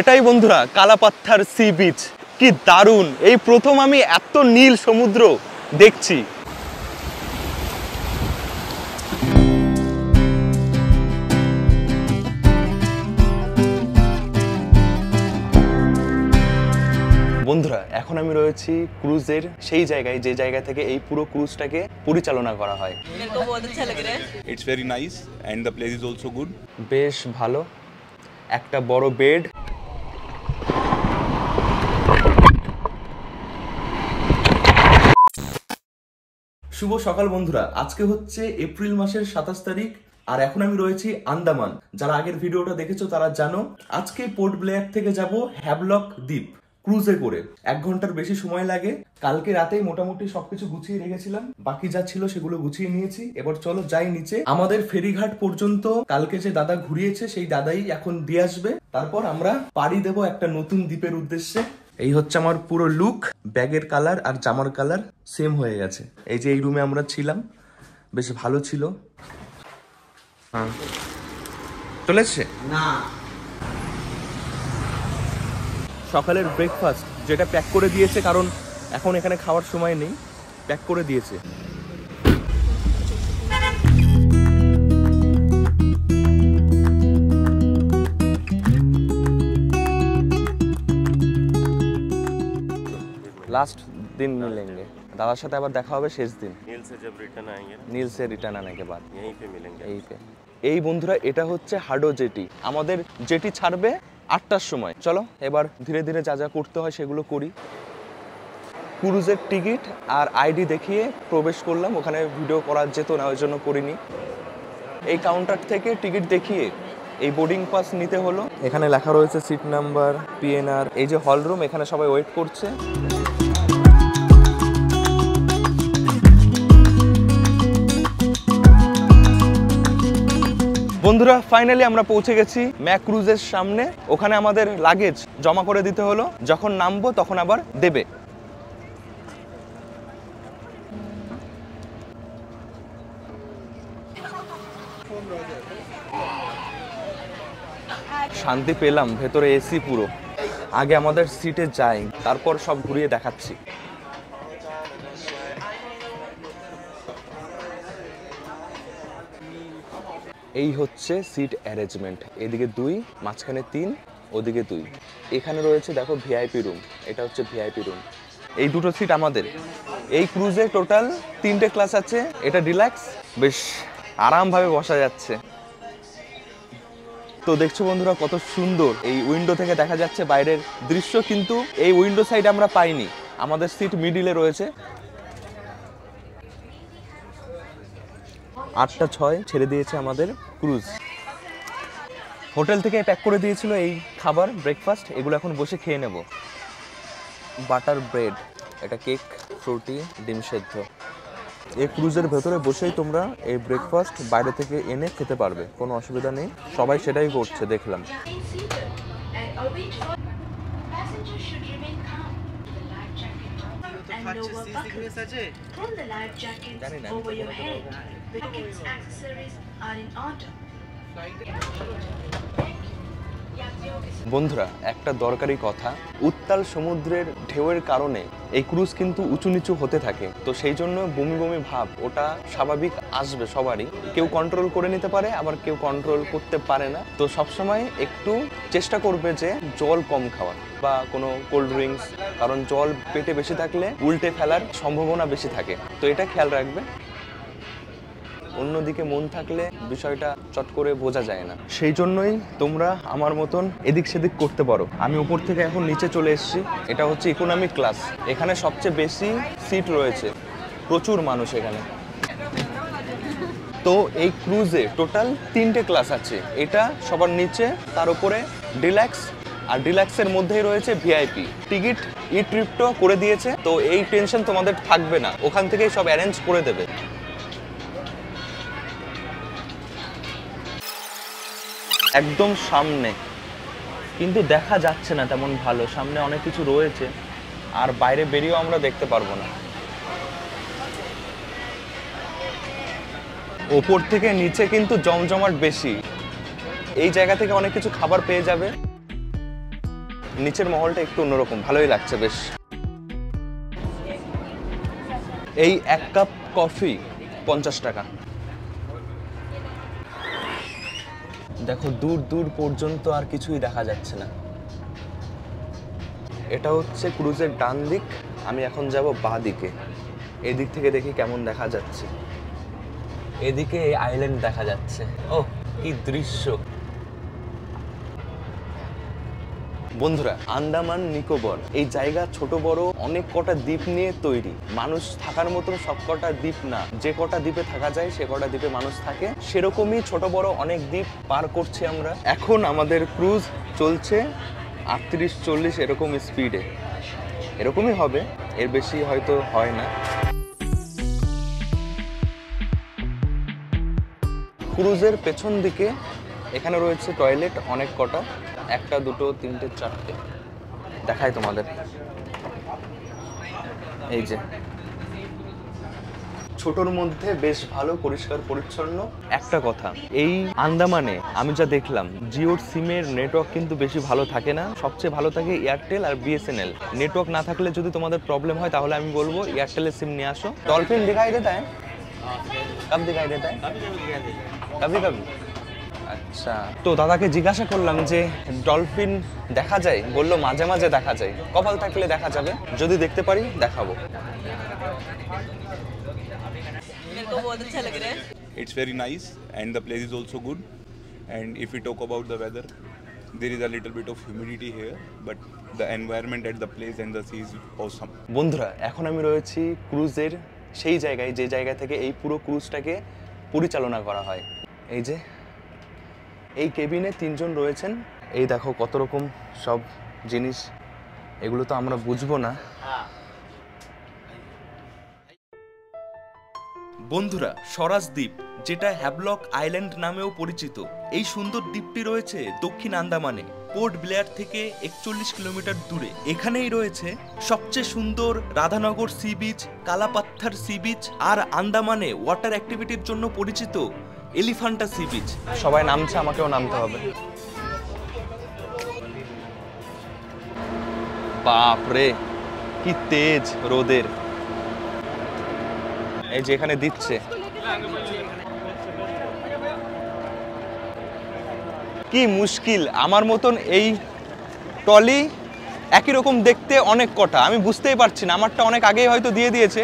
এটাই বন্ধুরা Kalapatthar sea beach. কি দারুণ! এই প্রথম আমি এত নীল সমুদ্র দেখছি। বন্ধুরা এখন আমি রয়েছি ক্রুজের সেই জায়গায়, যে জায়গা থেকে এই পুরো ক্রুজটাকে পরিচালনা করা হয়। It's very nice and the place is also good. বেশ ভালো, একটা বড় বেড। শুভ সকাল বন্ধুরা, আজকে হচ্ছে এপ্রিল মাসের 27 তারিখ আর এখন আমি রয়েছি আন্দামান। যারা আগের ভিডিওটা দেখেছো তারা জানো আজকে পোর্ট ব্লেয়ার থেকে যাব হ্যাভলক দ্বীপ ক্রুজে করে। 1 ঘন্টার বেশি সময় লাগে। কালকে রাতেই মোটামুটি সবকিছু গুছিয়ে রেখেছিলাম, বাকি যা ছিল সেগুলো গুছিয়ে নিয়েছি। এবার চলো যাই নিচে। আমাদের ফেরিঘাট পর্যন্ত কালকে যে দাদা ঘুরিয়েছে সেই দাদাই এখন দিয়ে আসবে, তারপর আমরা পাড়ি দেব একটা নতুন দ্বীপের উদ্দেশ্যে। এই হচ্ছে আমার পুরো লুক, ব্যাগের কালার আর জামার কালার সেম হয়ে গেছে। এই যে এই রুমে আমরা ছিলাম, বেশ ভালো ছিল। হ্যাঁ চলেছে না। সকালের ব্রেকফাস্ট যেটা প্যাক করে দিয়েছে, কারণ এখন এখানে খাওয়ার সময় নেই, প্যাক করে দিয়েছে। लास्ट दिन मिलेंगे दादा साथ আবার দেখা হবে শেষ দিন। নীল সে রিটার্ন आने के बाद यहीं पे मिलेंगे। यहीं पे। এই বন্ধুরা এটা হচ্ছে হাডো জেটি। আমাদের জেটি ছাড়বে 8টার সময়। চলো এবার ধীরে ধীরে যা যা করতে হয় সেগুলো করি। ক্রুজের টিকিট আর আইডি দেখিয়ে প্রবেশ করলাম। ওখানে ভিডিও করা যেত না, ওই জন্য করিনি। এই কাউন্টার থেকে টিকিট দেখিয়ে এই বোর্ডিং পাস নিতে হলো। এখানে লেখা রয়েছে সিট নাম্বার, পিএনআর। এই যে হল রুম, এখানে সবাই ওয়েট করছে। বন্ধুরা ফাইনালি আমরা পৌঁছে গেছি ম্যাক ক্রুজের সামনে। ওখানে আমাদের লাগেজ জমা করে দিতে হলো, যখন নামবো তখন আবার দেবে। শান্তি পেলাম, ভেতরে এসি পুরো। আগে আমাদের সিটে যাই, তারপর সব ঘুরিয়ে দেখাচ্ছি। এই হচ্ছে সিট অ্যারেঞ্জমেন্ট। এদিকে 2, মাঝখানে 3, ওদিকে 2। এখানে রয়েছে দেখো ভিআইপি রুম, এটা হচ্ছে ভিআইপি রুম। এই দুটো সিট আমাদের। এই ক্রুজে টোটাল 3টে ক্লাস আছে। এটা ডিলাক্স, বেশ আরামভাবে বসা যাচ্ছে। তো দেখছো বন্ধুরা কত সুন্দর, এই উইন্ডো থেকে দেখা যাচ্ছে বাইরের দৃশ্য, কিন্তু এই উইন্ডো সাইড আমরা পাইনি, আমাদের সিট মিডিলে রয়েছে। 8টা 6 ছেড়ে দিয়েছে আমাদের ক্রুজ। হোটেল থেকে প্যাক করে দিয়েছিল এই খাবার, ব্রেকফাস্ট। এগুলো এখন বসে খেয়ে নেব। বাটার ব্রেড, এটা কেক, ফ্রুটি, ডিম সেদ্ধ। এই ক্রুজের ভেতরে বসেই তোমরা এই ব্রেকফাস্ট বাইরে থেকে এনে খেতে পারবে, কোনো অসুবিধা নেই। সবাই সেটাই করছে দেখলাম। বন্ধুরা একটা দরকারি কথা, উত্তাল সমুদ্রের ঢেউয়ের কারণে এই ক্রুজ কিন্তু উঁচু নিচু হতে থাকে। তো সেই জন্য বমি বমি ভাব ওটা স্বাভাবিক আসবে সবারই। কেউ কন্ট্রোল করে নিতে পারে, আবার কেউ কন্ট্রোল করতে পারে না। তো সবসময় একটু চেষ্টা করবে যে জল কম খাওয়ার বা কোনো কোল্ড ড্রিঙ্কস, কারণ জল পেটে বেশি থাকলে উল্টে ফেলার সম্ভাবনা বেশি থাকে। তো এটা খেয়াল রাখবে। অন্যদিকে মন থাকলে বিষয়টা চট করে বোঝা যায় না, সেই জন্যই তোমরা আমার মতন এদিক সেদিক করতে পারো। আমি উপর থেকে এখন নিচে চলে এসেছি। এটা হচ্ছে ইকোনমি ক্লাস। এখানে সবচেয়ে বেশি সিট রয়েছে, প্রচুর মানুষ এখানে। তো এই ক্রুজে টোটাল 3টে ক্লাস আছে। এটা সবার নিচে, তার উপরে ডিলাক্স, আর ডিলাক্সের মধ্যেই রয়েছে ভিআইপি। টিকিট ই ট্রিপটা করে দিয়েছে, তো এই টেনশন তোমাদের থাকবে না, ওখান থেকেই সব অ্যারেঞ্জ করে দেবে। একদম সামনে, কিন্তু দেখা যাচ্ছে না তেমন ভালো। সামনে অনেক কিছু রয়েছে, আর বাইরে বেরিয়েও আমরা দেখতে পারবো না। ওপর থেকে নিচে কিন্তু জমজমাট বেশি। এই জায়গা থেকে অনেক কিছু খাবার পেয়ে যাবে। নিচের মহলটা একটু অন্যরকম, ভালোই লাগছে বেশ। এই 1 কাপ কফি 50 টাকা। দেখো দূর দূর পর্যন্ত আর কিছুই দেখা যাচ্ছে না। এটা হচ্ছে ক্রুজের ডান দিক, আমি এখন যাব বাঁ দিকে। এদিক থেকে দেখি কেমন দেখা যাচ্ছে। এদিকে আইল্যান্ড দেখা যাচ্ছে। ও কি দৃশ্য! বন্ধুরা, আন্দামান নিকোবর এই জায়গা ছোট বড় অনেক কটা দ্বীপ নিয়ে তৈরি। মানুষ থাকার মতন সব কটা দ্বীপ না, যে কটা দ্বীপে থাকা যায় সে কটা দ্বীপে মানুষ থাকে। সেরকমই ছোট বড় অনেক দ্বীপ পার করছি আমরা। এখন আমাদের ক্রুজ চলছে 38-40 এরকম স্পিডে। এরকমই হবে, এর বেশি হয়তো হয় না। ক্রুজের পেছন দিকে এখানে রয়েছে টয়লেট অনেক কটা, 1, 2, 3, 4 দেখাই তোমাদের। এই যে ছোটর মধ্যে বেশ ভালো, পরিষ্কার পরিচ্ছন্ন। একটা কথা, এই আন্দামানে আমি যা দেখলাম, জিওর সিমের নেটওয়ার্ক কিন্তু বেশি ভালো থাকে না। সবচেয়ে ভালো থাকে এয়ারটেল আর বিএসএনএল। নেটওয়ার্ক না থাকলে যদি তোমাদের প্রবলেম হয় তাহলে আমি বলবো এয়ারটেলের সিম নিয়ে আসো। ডলফিন দিখাই দেতা হ্যায়? কব দিখাই দেতা হ্যায়? কবি কবি। আচ্ছা, তো দাদাকে জিজ্ঞাসা করলাম যে ডলফিন দেখা যায়, বললো মাঝে মাঝে দেখা যায়, কপাল থাকলে দেখা যাবে, যদি দেখতে পারি দেখাবো। It's very nice and the place is also good. And if we talk about the weather, there is a little bit of humidity here, but the environment at the place and the sea is awesome. বন্ধুরা, এখন আমি রয়েছি ক্রুজের সেই জায়গায় যে জায়গা থেকে এই পুরো ক্রুজটাকে পরিচালনা করা হয়। এই যে এই কেবিনে 3 জন রয়েছেন। এই দেখো কত রকম সব জিনিস, এগুলো তো আমরা বুঝবো না। বন্ধুরা, স্বরাজ দ্বীপ, যেটা হ্যাভলক আইল্যান্ড নামেও পরিচিত, এই সুন্দর দ্বীপটি রয়েছে দক্ষিণ আন্দামানে, পোর্ট ব্লেয়ার থেকে 41 কিলোমিটার দূরে। এখানেই রয়েছে সবচেয়ে সুন্দর Radhanagar sea beach, Kalapathar sea beach, আর আন্দামানে ওয়াটার অ্যাক্টিভিটির জন্য পরিচিত এলিফ্যান্টা সি বিচ। সবাই নামছে, আমাকেও নামতে হবে। বাপরে কি তেজ রোদের! এই যে এখানে দিচ্ছে, কি মুশকিল। আমার মতন এই টলি একই রকম দেখতে অনেক কটা, আমি বুঝতেই পারছি না। আমারটা অনেক আগেই হয়তো দিয়ে দিয়েছে,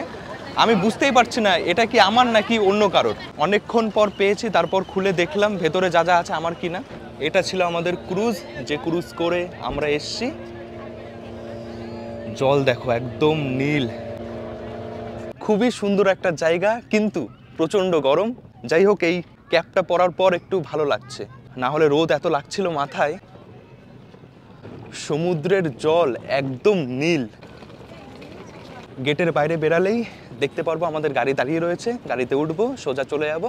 আমি বুঝতেই পারছি না এটা কি আমার নাকি অন্য কারোর। অনেকক্ষণ পর পেয়েছি, তারপর খুলে দেখলাম ভেতরে যা যা আছে আমার কিনা। এটা ছিল আমাদের ক্রুজ, যে ক্রুজ করে আমরা এসছি। জল দেখো একদম নীল, খুবই সুন্দর একটা জায়গা, কিন্তু প্রচন্ড গরম। যাই হোক, এই ক্যাপটা পরার পর একটু ভালো লাগছে, না হলে রোদ এত লাগছিল মাথায়। সমুদ্রের জল একদম নীল। গেটের বাইরে বেরালেই দেখতে পারবো আমাদের গাড়ি দাঁড়িয়ে রয়েছে, গাড়িতে উঠবো, সোজা চলে যাব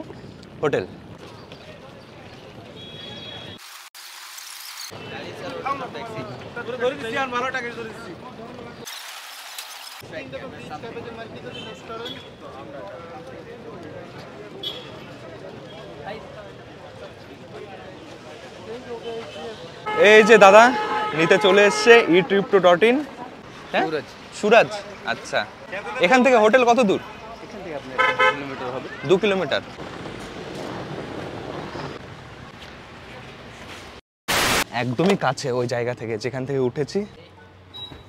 হোটেল। এই যে দাদা নিতে চলে এসছে eTrip2.in। হ্যাঁ, সুরাজ। আচ্ছা, এখান থেকে হোটেল কত দূর? এখান থেকে আপনার 2 কিলোমিটার হবে। 2 কিলোমিটার। একদমই কাছে ওই জায়গা থেকে যেখান থেকে উঠেছি।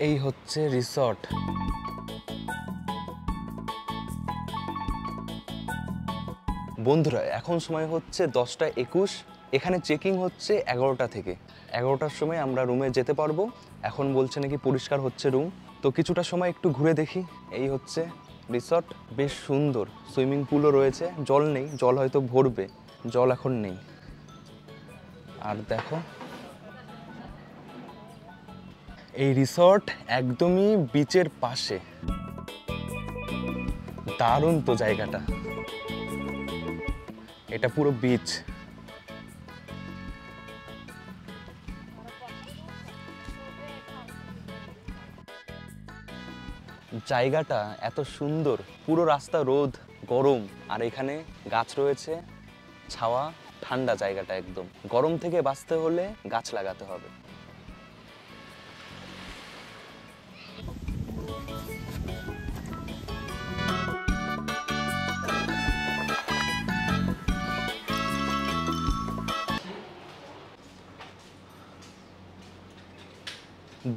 এই হচ্ছে রিসর্ট। বন্ধুরা, এখন সময় হচ্ছে 10:21। এখানে চেকিং হচ্ছে 11টা থেকে। 11টার সময় আমরা রুমে যেতে পারবো। এখন বলছে নাকি পরিষ্কার হচ্ছে রুম, তো কিছুটা সময় একটু ঘুরে দেখি। এই হচ্ছে রিসর্ট, বেশ সুন্দর। সুইমিং পুলও রয়েছে, জল নেই, জল হয়তো ভরবে, জল এখন নেই। আর দেখো এই রিসর্ট একদমই বিচের পাশে। দারুণ তো জায়গাটা, এটা পুরো বিচ। জায়গাটা এত সুন্দর, পুরো রাস্তা রোদ, গরম, আর এখানে গাছ রয়েছে, ছাওয়া, ঠান্ডা জায়গাটা একদম। গরম থেকে বাঁচতে হলে গাছ লাগাতে হবে।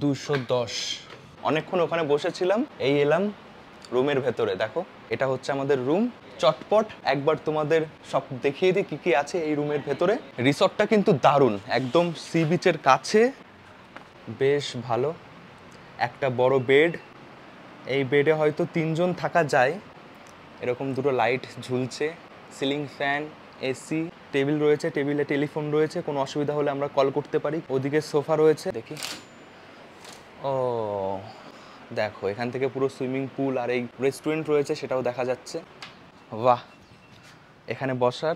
210। অনেকক্ষণ ওখানে বসেছিলাম, এই এলাম রুমের ভেতরে। দেখো এটা হচ্ছে আমাদের রুম। চটপট একবার তোমাদের সব দেখিয়ে দিই কি কি আছে এই রুমের ভেতরে। রিসর্টটা কিন্তু দারুণ, একদম সি বিচের কাছে, বেশ ভালো। একটা বড় বেড, এই বেডে হয়তো 3 জন থাকা যায়। এরকম দুটো লাইট ঝুলছে, সিলিং ফ্যান, এসি, টেবিল রয়েছে, টেবিলে টেলিফোন রয়েছে, কোনো অসুবিধা হলে আমরা কল করতে পারি। ওদিকে সোফা রয়েছে, দেখি। ও দেখো এখান থেকে পুরো সুইমিং পুল আর এই রেস্টুরেন্ট রয়েছে সেটাও দেখা যাচ্ছে। বাহ, এখানে বসার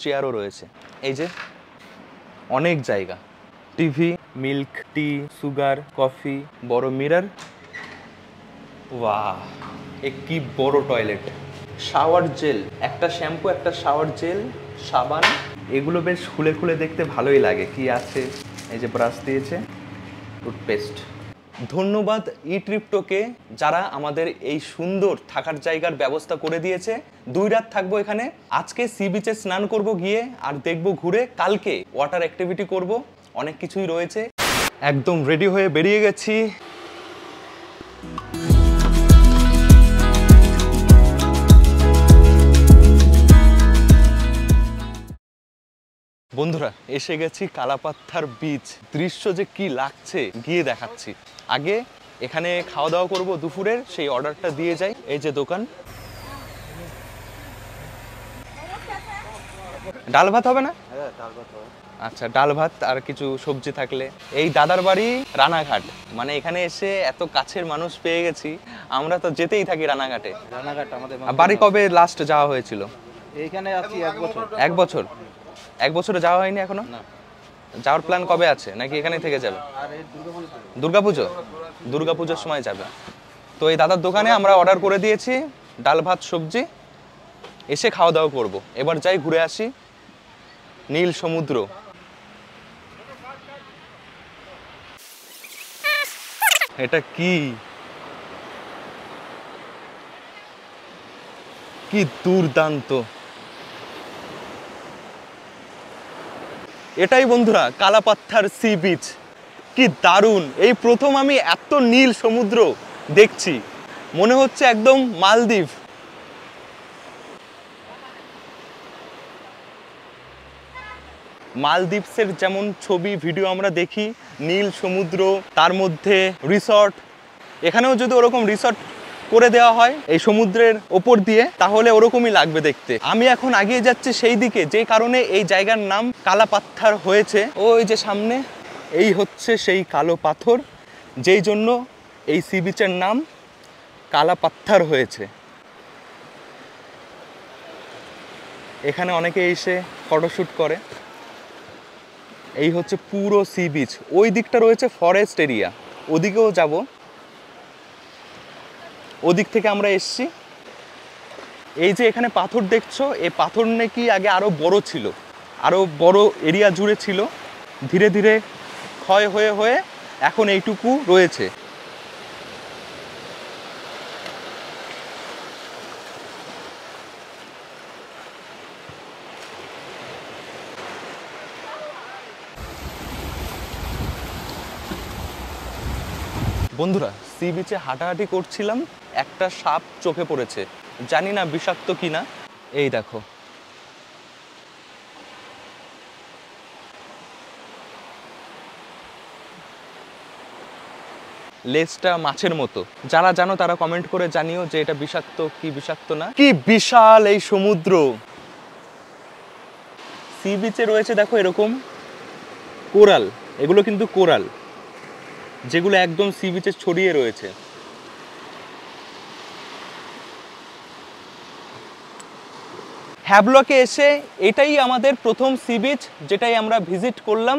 চেয়ারও রয়েছে। এই যে অনেক জায়গা, TV, milk tea, sugar, coffee, বড় মিরর। বাহ, এ কি বড় টয়লেট। শাওয়ার জেল, একটা শ্যাম্পু, একটা শাওয়ার জেল, সাবান, এগুলো বেশ খুলে খুলে দেখতে ভালোই লাগে। কি আছে, এই যে ব্রাশ দিয়েছে, টুথপেস্ট। ধন্যবাদ ই ট্রিপটোকে, যারা আমাদের এই সুন্দর থাকার জায়গার ব্যবস্থা করে দিয়েছে। 2 রাত থাকবো এখানে। আজকে সি বিচে স্নান করব গিয়ে, আর দেখবো ঘুরে। কালকে ওয়াটার অ্যাক্টিভিটি করব, অনেক কিছুই রয়েছে। একদম রেডি হয়ে বেরিয়ে গেছি। বন্ধুরা এসে গেছি কালাপাত্থার বিচ। দৃশ্য যে কি লাগছে গিয়ে দেখাচ্ছি। আগে এখানে খাওয়া দাওয়া করব দুপুরের, সেই অর্ডারটা দিয়ে যাই। এই যে দোকান। ডাল ভাত হবে না? আচ্ছা, ডাল ভাত আর কিছু সবজি থাকলে। এই দাদার বাড়ি রানাঘাট, মানে এখানে এসে এত কাছের মানুষ পেয়ে গেছি। আমরা তো যেতেই থাকি রানাঘাটে। বাড়ি কবে লাস্ট যাওয়া হয়েছিল? এইখানে আছি 1 বছর। 1 বছর? 1 বছরে যাওয়া হয়নি এখনো? যাওয়ার প্ল্যান কবে আছে, নাকি এখানেই থেকে যাবে? দুর্গাপুজো? দুর্গাপুজোর সময় যাবে। তো এই দাদার দোকানে আমরা অর্ডার করে দিয়েছি ডাল ভাত সবজি, এসে খাওয়া দাওয়া করব। এবার যাই ঘুরে আসি। নীল সমুদ্র, এটা কি কি দুর্দান্ত। এটাই বন্ধুরা কালাপাত্থার সি বিচ। কি দারুণ, এই প্রথম আমি এত নীল সমুদ্র দেখছি, মনে হচ্ছে একদম মালদ্বীপ। মালদ্বীপসের যেমন ছবি ভিডিও আমরা দেখি, নীল সমুদ্র, তার মধ্যে রিসর্ট, এখানেও যদি ওরকম রিসর্ট করে দেওয়া হয় এই সমুদ্রের ওপর দিয়ে, তাহলে ওরকমই লাগবে দেখতে। আমি এখন এগিয়ে যাচ্ছি সেই দিকে, যে কারণে এই জায়গার নাম কালাপাত্থার হয়েছে। ওই যে সামনে, এই হচ্ছে সেই কালো পাথর, যেই জন্য এই সি বিচের নাম কালাপাত্থার হয়েছে। এখানে অনেকে এসে ফটোশ্যুট করে। এই হচ্ছে পুরো সি বিচ। ওই দিকটা রয়েছে ফরেস্ট এরিয়া, ওদিকেও যাব। ওদিক থেকে আমরা এসছি। এই যে এখানে পাথর দেখছো, এই পাথর নাকি আগে আরো বড় ছিল, আরো বড় এরিয়া জুড়ে ছিল। ধীরে ধীরে ক্ষয় হয়ে হয়ে এখন এইটুকু রয়েছে। বন্ধুরা সি বিচে হাঁটাহাঁটি করছিলাম, একটা সাপ চোখে পড়েছে, জানি না বিষাক্ত কিনা। এই দেখো, লেজটা মাছের মতো। যারা জানো তারা কমেন্ট করে জানিও যে এটা বিষাক্ত কি বিষাক্ত না। কি বিশাল এই সমুদ্র। সি বিচে রয়েছে দেখো এরকম কোরাল, এগুলো কিন্তু কোরাল, যেগুলো একদম সি বিচে ছড়িয়ে রয়েছে। হ্যাভলকে এসে এটাই আমাদের প্রথম সি বিচ, যেটাই আমরা ভিজিট করলাম।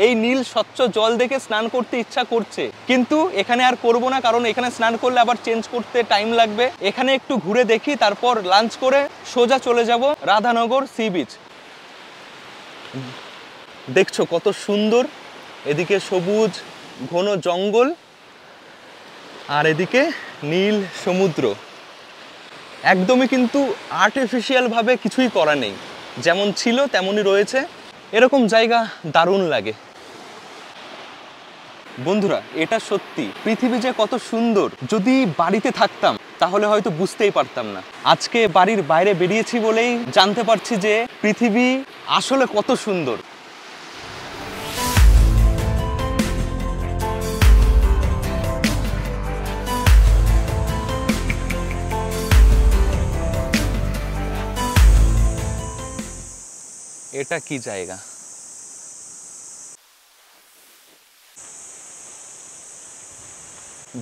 এই নীল স্বচ্ছ জল দেখে স্নান করতে ইচ্ছা করছে, কিন্তু এখানে আর করব না, কারণ এখানে স্নান করলে আবার চেঞ্জ করতে টাইম লাগবে। এখানে একটু ঘুরে দেখি, তারপর লাঞ্চ করে সোজা চলে যাব রাধানগর সি বিচ। দেখছো কত সুন্দর, এদিকে সবুজ ঘন জঙ্গল, আর এদিকে নীল সমুদ্র। একদমই কিন্তু আর্টিফিশিয়াল ভাবে কিছুই করা নেই, যেমন ছিল তেমনই রয়েছে। এরকম জায়গা দারুণ লাগে। বন্ধুরা এটা সত্যি, পৃথিবী যে কত সুন্দর, যদি বাড়িতে থাকতাম তাহলে হয়তো বুঝতেই পারতাম না। আজকে বাড়ির বাইরে বেরিয়েছি বলেই জানতে পারছি যে পৃথিবী আসলে কত সুন্দর। এটা কি জায়গা?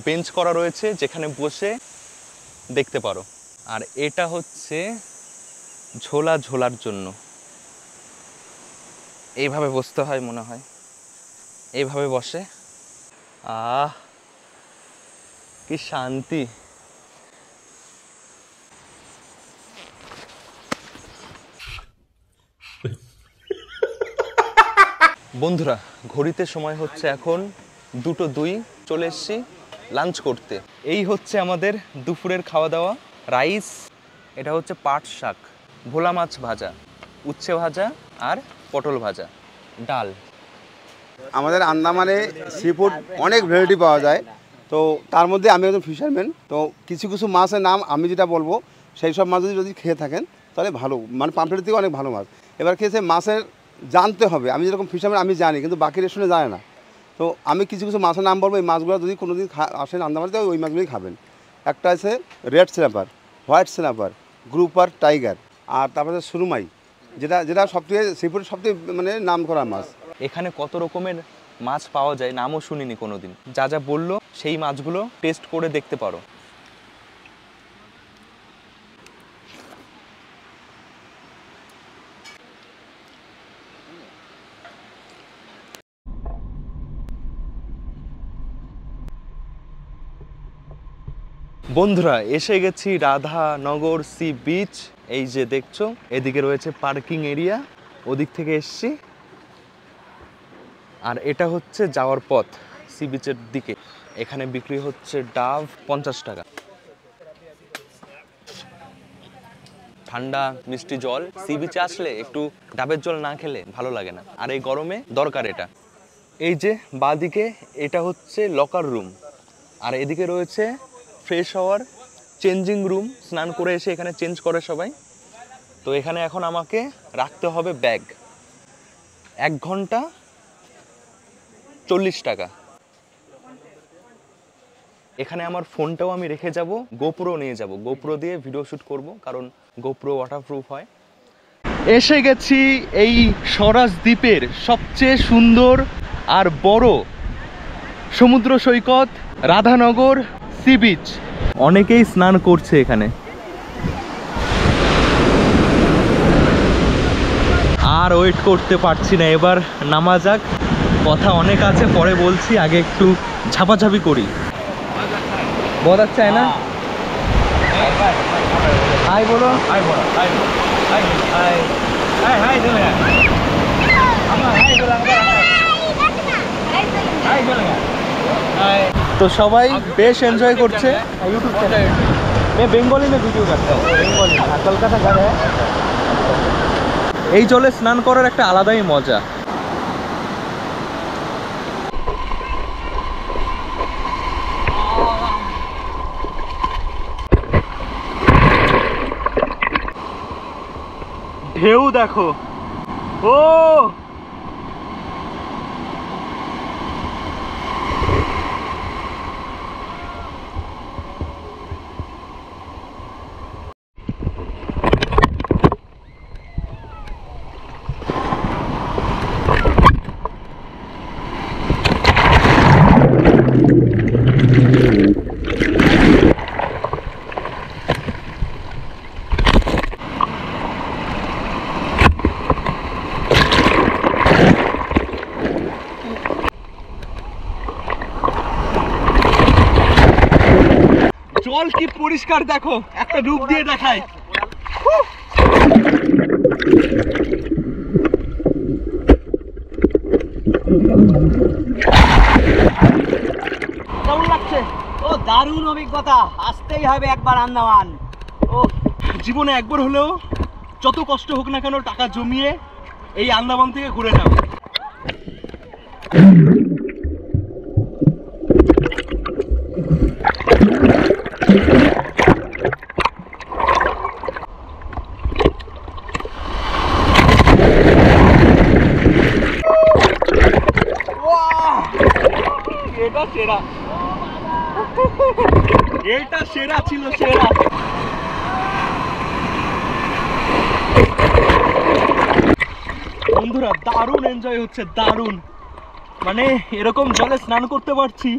বেঞ্চ করা রয়েছে যেখানে বসে দেখতে পারো। আর এটা হচ্ছে ঝোলা ঝোলার জন্য, এইভাবে বসতে হয় মনে হয়, এইভাবে বসে। আহ কি শান্তি। বন্ধুরা ঘড়িতে সময় হচ্ছে এখন 2:02, চলে এসছি লাঞ্চ করতে। এই হচ্ছে আমাদের দুপুরের খাওয়া দাওয়া। রাইস, এটা হচ্ছে পাট শাক, ভোলা মাছ ভাজা, উচ্ছে ভাজা আর পটল ভাজা, ডাল। আমাদের আন্দামানে সি ফুড অনেক ভ্যারাইটি পাওয়া যায়, তো তার মধ্যে আমি একজন ফিশারম্যান, তো কিছু কিছু মাছের নাম আমি যেটা বলবো সেই সব মাছ যদি খেয়ে থাকেন তাহলে ভালো, মানে পাম্পলেটের থেকে অনেক ভালো মাছ। এবার খেয়েছে মাছের জানতে হবে, আমি যেরকম ফিশারম্যান আমি জানি, কিন্তু বাকি রেস্টুরেন্টে জানে না। তো আমি কিছু কিছু মাছের নাম বলবো, এই মাছগুলো যদি কোনো দিন আসেন আন্দামানে ওই মাছগুলোই খাবেন। একটা আছে red snapper, white snapper, grouper, tiger, আর তারপরে সুরমাই, যেটা যেটা সবথেকে সি ফুডের সবথেকে মানে নাম করা মাছ। এখানে কত রকমের মাছ পাওয়া যায় নামও শুনিনি কোনোদিন। যা যা বললো সেই মাছগুলো টেস্ট করে দেখতে পারো। বন্ধুরা এসে গেছি রাধানগর সি বিচ। এই যে দেখছো এদিকে রয়েছে পার্কিং এরিয়া, ওদিক থেকে এসছি। আর এটা হচ্ছে যাওয়ার পথ সি বিচের দিকে। এখানে বিক্রি হচ্ছে ডাব 50 টাকা। ঠান্ডা মিষ্টি জল, সি বিচে আসলে একটু ডাবের জল না খেলে ভালো লাগে না, আর এই গরমে দরকার এটা। এই যে বাঁদিকে এটা হচ্ছে লকার রুম, আর এদিকে রয়েছে ফ্রেশ হওয়ার চেঞ্জিং রুম। স্নান করে এসে এখানে চেঞ্জ করে সবাই। তো এখানে এখন আমাকে রাখতে হবে ব্যাগ, 1 ঘন্টা 40 টাকা। এখানে আমার ফোনটাও আমি রেখে যাব, গোপ্রো নিয়ে যাব, গোপ্রো দিয়ে ভিডিও শ্যুট করব, কারণ গোপ্রো ওয়াটারপ্রুফ হয়। এসে গেছি এই স্বরাজ দ্বীপের সবচেয়ে সুন্দর আর বড় সমুদ্র সৈকত রাধানগর সি বিচ। অনেকেই স্নান করছে এখানে। আর ওয়েট করতে পারছি না, এবার নামা যাক। কথা অনেক আছে, পরে বলছি, আগে একটু ঝাপাঝাপি করি। बहुत अच्छा है ना? हाय बोलो। हाय बोलो। हाय हाय हाय हाय हाय बोलो यार। हाय बोलो। हाय बोलो यार। हाय। तो সবাই বেশ এনজয় করছে। यूट्यूब चैनल मैं बेंगली में वीडियो करता हूँ। बेंगली কলকাতা घर है। এই জলে স্নান করার একটা আলাদাই মজা। ঢেউ দেখো, ও জল কি পরিষ্কার দেখো, একটা ডুব দিয়ে দেখাই। কেমন লাগছে? ও দারুণ অভিজ্ঞতা, আসতেই হবে একবার আন্দামান। ও জীবনে একবার হলেও যত কষ্ট হোক না কেন টাকা জমিয়ে এই আন্দামান থেকে ঘুরে যাও। এটা সেরা, এটা সেরা ছিল, সেরা। বন্ধুরা দারুণ এনজয় হচ্ছে, দারুণ। মানে এরকম জলে স্নান করতে পারছি,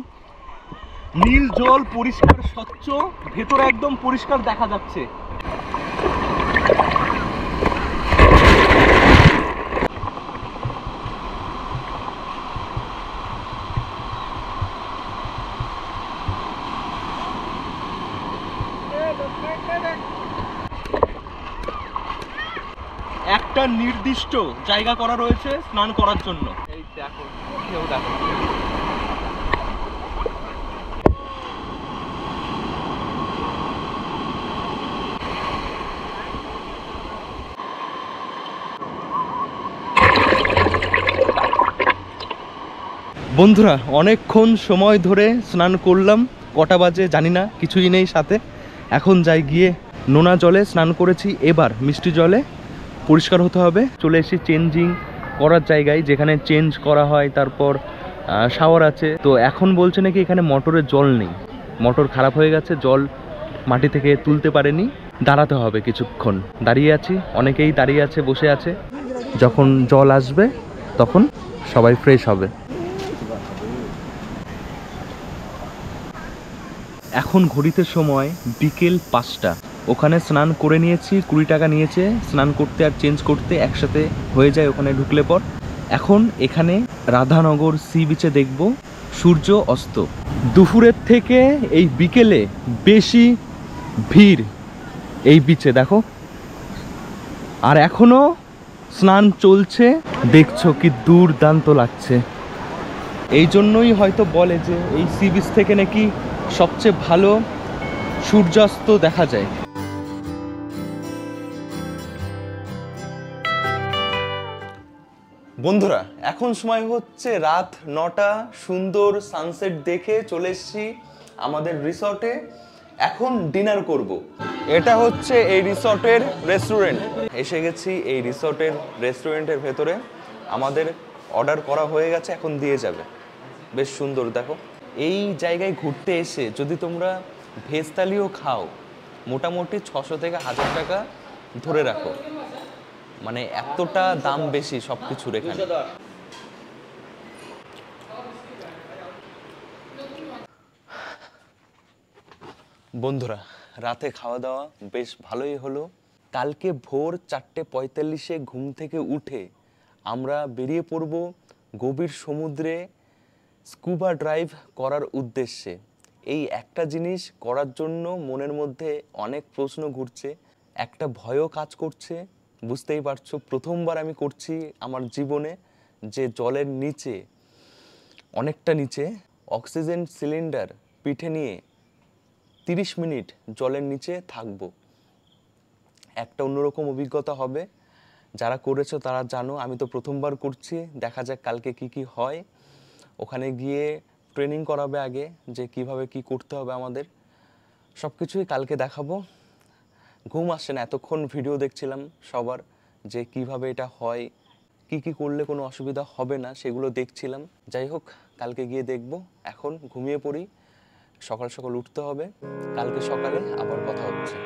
নীল জল, পরিষ্কার স্বচ্ছ, ভেতরে একদম পরিষ্কার দেখা যাচ্ছে। একটা নির্দিষ্ট জায়গা করা রয়েছে স্নান করার জন্য। এই দেখো, কেউ দেখো। বন্ধুরা অনেকক্ষণ সময় ধরে স্নান করলাম, কটা বাজে জানি না, কিছুই নেই সাথে। এখন যাই গিয়ে নোনা জলে স্নান করেছি, এবার মিষ্টি জলে পরিষ্কার হতে হবে। চলে এসেছি চেঞ্জিং করার জায়গায়, যেখানে চেঞ্জ করা হয়, তারপর শাওয়ার আছে। তো এখন বলছে নাকি এখানে মোটরের জল নেই, মোটর খারাপ হয়ে গেছে, জল মাটি থেকে তুলতে পারেনি, দাঁড়াতে হবে কিছুক্ষণ। দাঁড়িয়ে আছি, অনেকেই দাঁড়িয়ে আছে, বসে আছে। যখন জল আসবে তখন সবাই ফ্রেশ হবে। এখন ঘড়িতে সময় বিকেল 5টা। ওখানে স্নান করে নিয়েছি, 20 টাকা নিয়েছে স্নান করতে আর চেঞ্জ করতে, একসাথে হয়ে যায় ওখানে ঢুকলে পর। এখন এখানে রাধানগর সি বিচে দেখব সূর্য অস্ত। দুপুরের থেকে এই বিকেলে বেশি ভিড় এই বিচে, দেখো। আর এখনো স্নান চলছে, দেখছো কি দুর্দান্ত লাগছে। এই জন্যই হয়তো বলে যে এই সি বিচ থেকে নাকি সবচেয়ে ভালো সূর্যাস্ত দেখা যায়। বন্ধুরা এখন সময় হচ্ছে রাত 9টা। সুন্দর সানসেট দেখে চলে এসেছি আমাদের রিসর্টে। এখন ডিনার করব। এটা হচ্ছে এই রিসর্টের রেস্টুরেন্ট। এসে গেছি এই রিসর্টের রেস্টুরেন্টের ভেতরে। আমাদের অর্ডার করা হয়ে গেছে, এখন দিয়ে যাবে। বেশ সুন্দর, দেখো। এই জায়গায় ঘুরতে এসে যদি তোমরা ভেজ থালিও খাও, মোটামুটি 600 থেকে 1000 টাকা ধরে রাখো। মানে এতটা দাম বেশি সব কিছুর এখানে। বন্ধুরা রাতে খাওয়া দাওয়া বেশ ভালোই হলো। কালকে ভোর 4:45-এ ঘুম থেকে উঠে আমরা বেরিয়ে পড়ব গভীর সমুদ্রে স্কুবা ড্রাইভ করার উদ্দেশ্যে। এই একটা জিনিস করার জন্য মনের মধ্যে অনেক প্রশ্ন ঘুরছে, একটা ভয়ও কাজ করছে। বুঝতেই পারছো, প্রথমবার আমি করছি আমার জীবনে, যে জলের নিচে, অনেকটা নিচে, অক্সিজেন সিলিন্ডার পিঠে নিয়ে 30 মিনিট জলের নিচে থাকবো। একটা অন্যরকম অভিজ্ঞতা হবে। যারা করেছো তারা জানো, আমি তো প্রথমবার করছি। দেখা যাক কালকে কি কি হয়। ওখানে গিয়ে ট্রেনিং করাবে আগে, যে কিভাবে কি করতে হবে আমাদের, সব কিছুই কালকে দেখাবো। ঘুম আসছে না, এতক্ষণ ভিডিও দেখছিলাম সবার, যে কিভাবে এটা হয়, কি কি করলে কোনো অসুবিধা হবে না, সেগুলো দেখছিলাম। যাই হোক, কালকে গিয়ে দেখব। এখন ঘুমিয়ে পড়ি, সকাল সকাল উঠতে হবে। কালকে সকালে আবার কথা হচ্ছে।